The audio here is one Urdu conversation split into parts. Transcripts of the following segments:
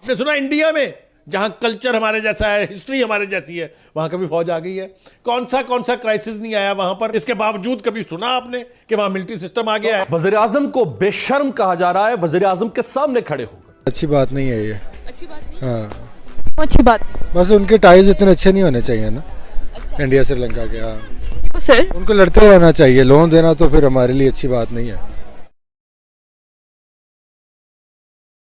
آپ نے سنا انڈیا میں جہاں کلچر ہمارے جیسا ہے، ہسٹری ہمارے جیسی ہے، وہاں کبھی فوج آ گئی ہے؟ کون سا کرائسس نہیں آیا وہاں پر؟ اس کے باوجود کبھی سنا آپ نے کہ وہاں ملٹری سسٹم آ گیا ہے؟ وزیر اعظم کو بے شرم کہا جا رہا ہے، وزیر اعظم کے سامنے کھڑے ہو کر۔ اچھی بات نہیں ہے یہ، اچھی بات نہیں، ہاں اچھی بات نہیں بس ان کے ٹائز اتنے اچھے نہیں ہونے چاہیے نا انڈیا سری لنکا کے. ہاں سر. ان کو لڑتے رہنا چاہیے، لون دینا تو پھر ہمارے لیے اچھی بات نہیں ہے.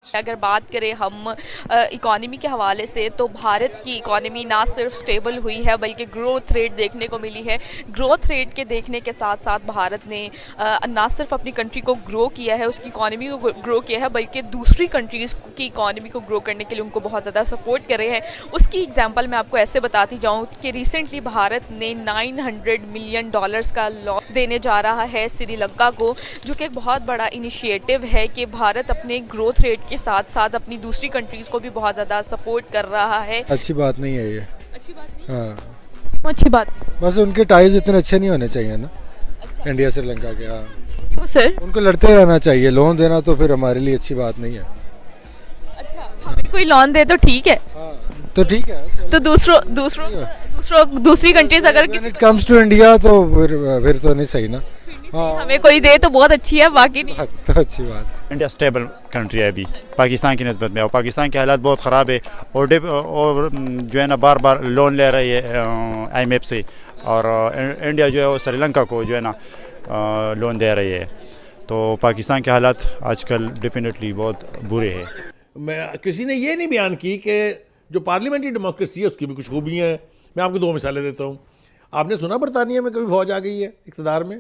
اگر بات کریں ہم اکانومی کے حوالے سے تو بھارت کی اکانومی نہ صرف سٹیبل ہوئی ہے بلکہ گروتھ ریٹ دیکھنے کو ملی ہے. گروتھ ریٹ کے دیکھنے کے ساتھ ساتھ بھارت نے نہ صرف اپنی کنٹری کو گرو کیا ہے، اس کی اکانومی کو گرو کیا ہے، بلکہ دوسری کنٹریز کی اکانومی کو گرو کرنے کے لیے ان کو بہت زیادہ سپورٹ کر رہے ہیں. اس کی ایگزامپل میں آپ کو ایسے بتاتی جاؤں کہ ریسنٹلی بھارت نے $900 ملین کا لون دینے جا رہا ہے سری لنکا کو، جو کہ ایک بہت بڑا انیشیٹو ہے کہ بھارت اپنے گروتھ ریٹ کے ساتھ ساتھ اپنی دوسری کنٹریز کو بھی بہت زیادہ سپورٹ کر رہا ہے. اچھی بات نہیں ہے یہ، اچھی بات نہیں، ہاں اچھی بات نہیں بس ان کے ٹائز اتنے اچھے نہیں ہونے چاہیے نا انڈیا سری لنکا کے. ہاں سر. ان کو لڑتے رہنا چاہیے، لون دینا تو پھر ہمارے لیے اچھی بات نہیں ہے. اچھا، ہمیں کوئی لون دے تو ٹھیک ہے، ہاں تو ٹھیک ہے، تو دوسری کنٹریز اگر کسی اٹ کمز ٹو انڈیا تو پھر تو نہیں صحیح نا. ہمیں کوئی دے تو بہت اچھی ہے، باقی نہیں. تو اچھی بات. انڈیا اسٹیبل کنٹری ہے ابھی پاکستان کی نسبت میں، اور پاکستان کے حالات بہت خراب ہے، اور جو ہے نا بار بار لون لے رہی ہے آئی ایم ایف سے، اور انڈیا جو ہے وہ سری لنکا کو جو ہے نا لون دے رہی ہے. تو پاکستان کے حالات آج کل ڈیفینیٹلی بہت برے ہیں. کسی نے یہ نہیں بیان کی کہ جو پارلیمنٹری ڈیموکریسی ہے اس کی بھی کچھ خوبیاں ہیں. میں آپ کو 2 مثالیں دیتا ہوں. آپ نے سنا برطانیہ میں کبھی فوج آ گئی ہے اقتدار میں؟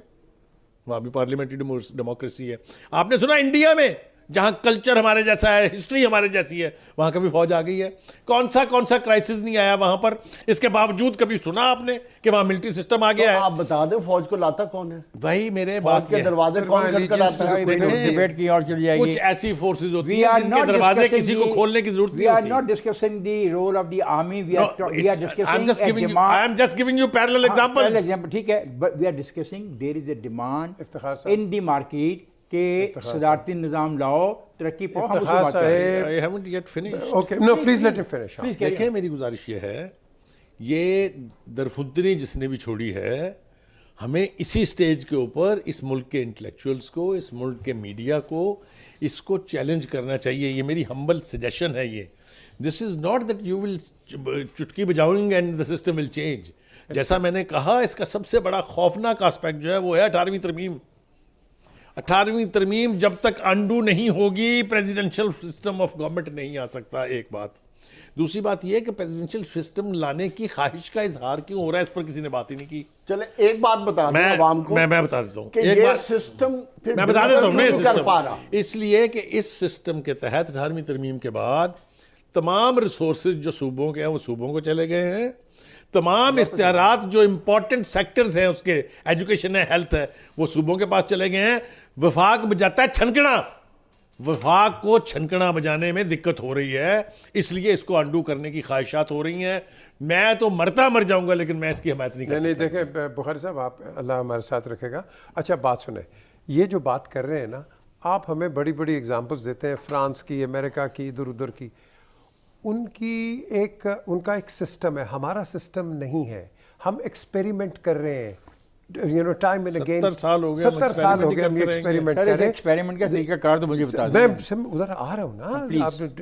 وہاں بھی پارلیمنٹری ڈیموکریسی ہے. آپ نے سنا انڈیا میں جہاں کلچر ہمارے جیسا ہے، ہسٹری ہمارے جیسی ہے، وہاں کبھی فوج آ گئی ہے؟ کون سا کرائسس نہیں آیا وہاں پر؟ اس کے باوجود کبھی سنا آپ نے کہ وہاں ملٹری سسٹم آ گیا ہے؟ آپ بتا دیں فوج کو لاتا کون ہے؟ وہی میرے فوج بات کے دروازے کون کھٹکھٹاتا ہے؟ ڈیبیٹ کی اور چلی جائے گی. کچھ ایسی فورسز ہوتی ہیں جن کے دروازے کسی کو کھولنے کی ضرورت We are نہیں not ہوتی. discussing the role of the army. We are discussing I am just giving you parallel examples. ٹھیک ہے, but we are discussing there is a demand in the market کہ صدارتی نظام لاؤ, ترقی پاؤ. ہم اس کو بات کر رہے ہیں. I haven't yet finished. Okay, no, please let him finish. دیکھیں میری گزارش یہ ہے, یہ درفندنی جس نے بھی چھوڑی ہے, ہمیں اسی سٹیج کے اوپر اس ملک کے انٹلیکچوئلز کو, اس ملک کے میڈیا کو, اس کو چیلنج کرنا چاہیے. یہ میری ہمبل سجیشن ہے. یہ this is not that you will چٹکی بجاؤنگ and the system will change. جیسا میں نے کہا, اس کا سب سے بڑا خوفناک آسپیکٹ جو ہے وہ ہے 18ویں ترمیم. 18ویں ترمیم جب تک انڈو نہیں ہوگی پریزیڈنشل سسٹم آف گورنمنٹ نہیں آ سکتا. ایک بات. دوسری بات یہ کہ پریزیڈنشل سسٹم لانے کی خواہش کا اظہار کیوں ہو رہا ہے, اس پر کسی نے بات ہی نہیں کی. چلے ایک بات بتا دیں عوام کو, میں بتا دیتا ہوں کہ یہ سسٹم پھر میں بتا دیتا ہوں نہیں کر پا رہا. اس لیے کہ اس سسٹم کے تحت 18ویں ترمیم کے بعد تمام ریسورسز جو صوبوں کے ہیں وہ صوبوں کو چلے گئے ہیں. تمام اختیارات جو امپورٹنٹ سیکٹرز ہیں اس کے, ایجوکیشن ہے, ہیلتھ ہے, وہ صوبوں کے پاس چلے گئے ہیں. وفاق بجاتا ہے چھنکنا. وفاق کو چھنکنا بجانے میں دقت ہو رہی ہے, اس لیے اس کو انڈو کرنے کی خواہشات ہو رہی ہیں. میں تو مرتا مر جاؤں گا لیکن میں اس کی حمایت نہیں کر سکتا. نہیں دیکھیں بخاری صاحب, آپ اللہ ہمارے ساتھ رکھے گا. اچھا بات سنیں, یہ جو بات کر رہے ہیں نا آپ, ہمیں بڑی بڑی اگزامپلس دیتے ہیں فرانس کی, امریکہ کی, ادھر ادھر کی. ان کا ایک سسٹم ہے, ہمارا سسٹم نہیں ہے. ہم ایکسپیریمنٹ کر رہے ہیں, ٹائم اینڈ اگین. 70 سال ہو گئے ہم یہ ایکسپیریمنٹ کر رہے ہیں. ایکسپیریمنٹ کا طریقہ کار تو مجھے بتا دیں. میں ادھر آ رہا ہوں نا,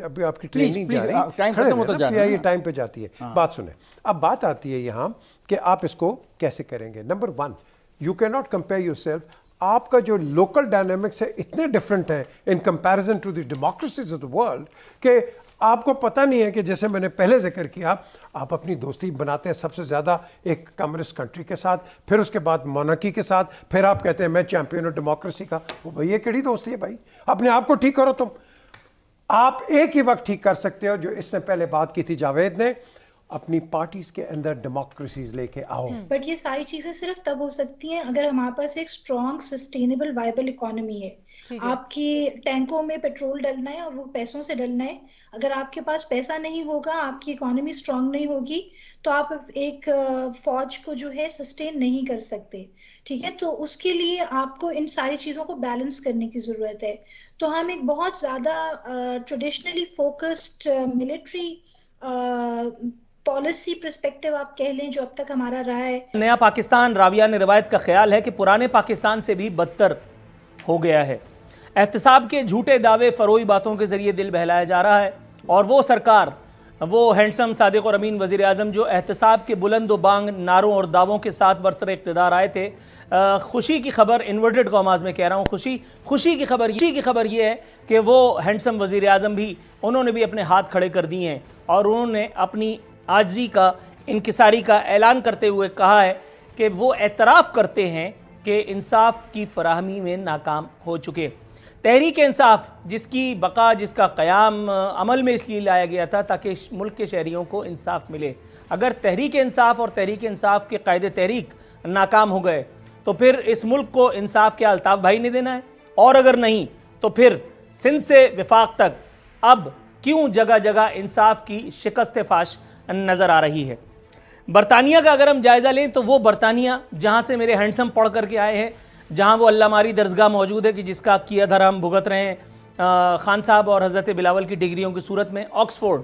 ابھی آپ کی ٹریننگ جا رہی ہے, ٹائم پہ جاتی ہے. بات سنیں, اب بات آتی ہے یہاں کہ آپ اس کو کیسے کریں گے. Number 1, you can not compare yourself. آپ کا جو لوکل ڈائنامکس ہے اتنے ڈفرینٹ ہیں in comparison to the democracies of the world کہ آپ کو پتہ نہیں ہے کہ جیسے میں نے پہلے ذکر کیا, آپ اپنی دوستی بناتے ہیں سب سے زیادہ ایک کمیونسٹ کنٹری کے ساتھ, پھر اس کے بعد مونارکی کے ساتھ, پھر آپ کہتے ہیں میں چیمپئن ہوں ڈیموکریسی کا. وہ بھائی یہ کیڑی دوستی ہے بھائی؟ اپنے آپ کو ٹھیک کرو. تم آپ ایک ہی وقت ٹھیک کر سکتے ہو, جو اس نے پہلے بات کی تھی جاوید نے, اپنی پارٹیز کے اندر ڈیموکریسیز لے کے آؤ. بٹ یہ ساری چیزیں صرف تب ہو سکتی ہیں اگر ہمارے پاس ایک اسٹرانگ سسٹینیبل وائبل اکانومی ہے. آپ کی ٹینکوں میں پیٹرول ڈلنا ہے اور وہ پیسوں سے ڈلنا ہے. اگر آپ کے پاس پیسہ نہیں ہوگا, آپ کی اکانومی اسٹرانگ نہیں ہوگی, تو آپ ایک فوج کو جو ہے سسٹین نہیں کر سکتے. ٹھیک ہے, تو اس کے لیے آپ کو ان ساری چیزوں کو بیلنس کرنے کی ضرورت ہے. تو ہم ایک بہت زیادہ traditionally focused military policy perspective آپ کہہ لیں جو اب تک ہمارا رہا ہے. نیا پاکستان راویان روایت کا خیال ہے کہ پرانے پاکستان سے بھی بدتر ہو گیا ہے. احتساب کے جھوٹے دعوے, فروئی باتوں کے ذریعے دل بہلایا جا رہا ہے, اور وہ سرکار, وہ ہینڈسم صادق اور امین وزیر اعظم جو احتساب کے بلند و بانگ نعروں اور دعووں کے ساتھ برسر اقتدار آئے تھے. خوشی کی خبر, انورٹڈ کاماز میں کہہ رہا ہوں, خوشی کی خبر یہ ہے کہ وہ ہینڈسم وزیر اعظم بھی, انہوں نے بھی اپنے ہاتھ کھڑے کر دیے ہیں, اور انہوں نے اپنی عاجزی کا, انکساری کا اعلان کرتے ہوئے کہا ہے کہ وہ اعتراف کرتے ہیں کہ انصاف کی فراہمی میں ناکام ہو چکے. تحریک انصاف, جس کی بقا, جس کا قیام عمل میں اس لیے لایا گیا تھا تاکہ ملک کے شہریوں کو انصاف ملے, اگر تحریک انصاف اور تحریک انصاف کے قائد تحریک ناکام ہو گئے تو پھر اس ملک کو انصاف کیا الطاف بھائی نے دینا ہے؟ اور اگر نہیں تو پھر سندھ سے وفاق تک اب کیوں جگہ جگہ انصاف کی شکست فاش نظر آ رہی ہے؟ برطانیہ کا اگر ہم جائزہ لیں تو وہ برطانیہ جہاں سے میرے ہینڈسم پڑھ کر کے آئے ہیں, جہاں وہ اللہ ماری درسگاہ موجود ہے کہ جس کا کیا دھر ہم بھگت رہے ہیں خان صاحب اور حضرت بلاول کی ڈگریوں کی صورت میں, آکسفورڈ